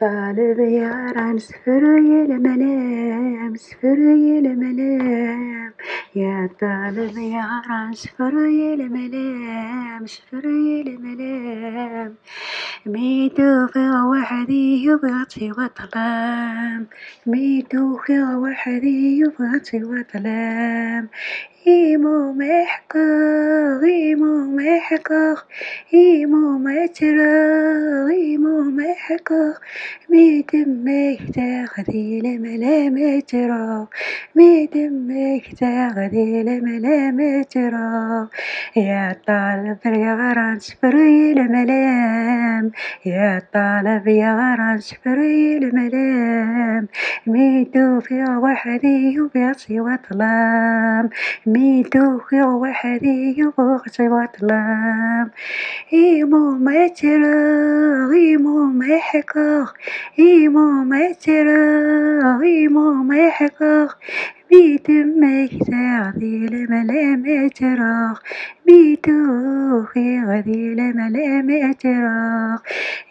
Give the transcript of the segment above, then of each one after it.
طالب ياران سفري المنام سفري المنام يا طالب ياران سفري المنام سفري المنام ميتو في وحدي يبغي وطلام ميتو في وحدي يبغي وطلام إيمو محقق إيمو محقق إيمو مترا إيمو محقق ميتمك تاخدي لملامترا ميتمك تاخدي لملامترا يا طالب يا غران سفري الملام يا طالب يا غران سفري الملام ميتو في وحدي يبغي وطلام ميتو في وحدي يبغي وطلام إيمو مترا إيمو محقق إيمو مترا إيمو محقق بيتمك تاخدي لملامترا بيتو في غدي لملامترا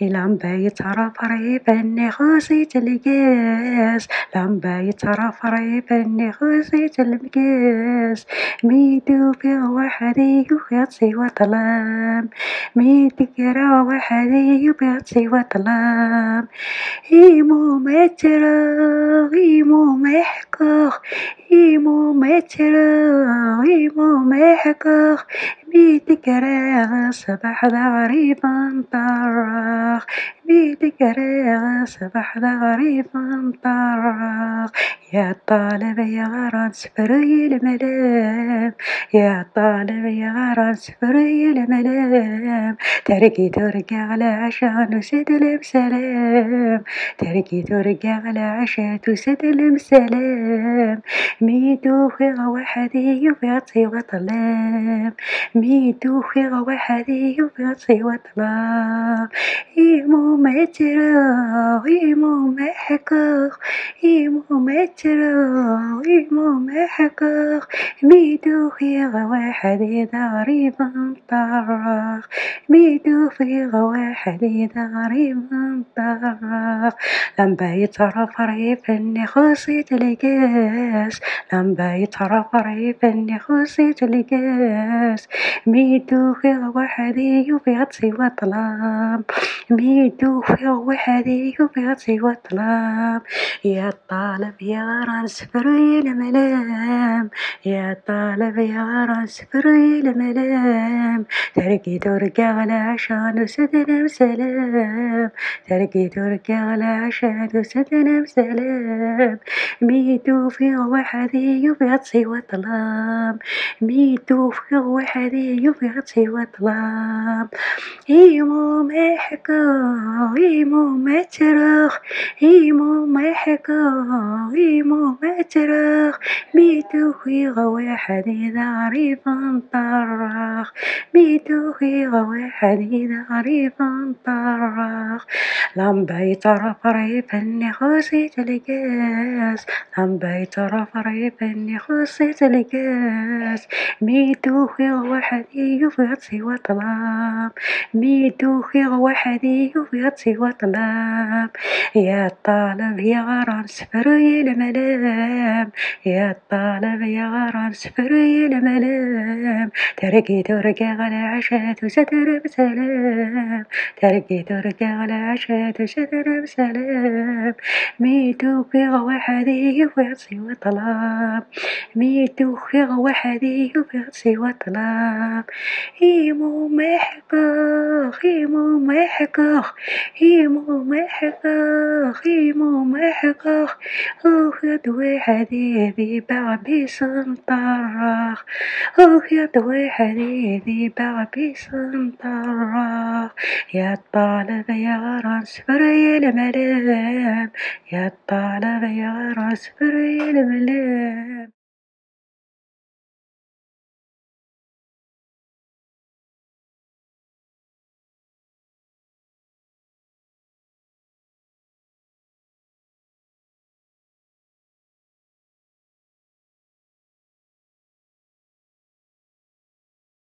لم بيتعرف ريبني خصيت القاس لم بيتعرف ريبني خصيت القاس ميتو في وحدي يبغي وطلام ميتو وحدي يبغي وطلام إيمو مترا إيمو محقق إيمو مترا إيمو محقق بيتكرا صباح غريبا طراخ بيتكرا صباح غريبا طراخ يا طالب يا غران سفري الملام يا طالب يا غران سفري الملام تركي ترجع على عشان وسدلم سلام تركي ترجع على عشان وسدلم سلام ميتو في وحدي يبغي وطلام ميتو في وحدي يبغي وطلام إيمو مترا إيمو محقق إيمو مترا إيمو محقق ميتو في وحدي غريبا طراخ ميتو في وحدي غريبا طراخ لم بيتعرف ريبني خصيت القاس لم بيتعرف ريبني خصيت القاس ميتو في وحدي يبغي وطلام ميتو في وحدي يبغي وطلام يا طالب يا غران سفري الملام يا طالب يا غران سفري الملام تركي ترجع على عشان وسدنا سلام تركي ترجع على عشان وسدنا سلام ميتو في وحدي يبغي وطلام ميتو في وحدي يبغي وطلام إيمو محقق إيمو مترخ إيمو محقق إيمو مترخ ميتو في وحدي غريبا طراخ ميتو في وحدي غريبا طراخ لم بيتعرف ريبني خصيت القاس لم بيتعرف ريبني خصيت القاس ميتو في وحدي يبغي وطلام ميتو في وحدي يبغي وطلام يا طالب يا غران سفري الملام يا طالب يا غران سفري الملام تركي ترجع على عشات وستر بسلام تركي ترجع على عشات وستر بسلام ميتو في وحدي يبغي وطلام ميتو في وحدي يبغي وطلام إيمو محقق إيمو محقق إيمو محقق إيمو محقق أخذ وحدي ذي بعبي سنطرخ أخذ وحدي ذي بعبي سنطرخ يا طالب يا غران سفري الملام يا طالب يا غران سفري الملام.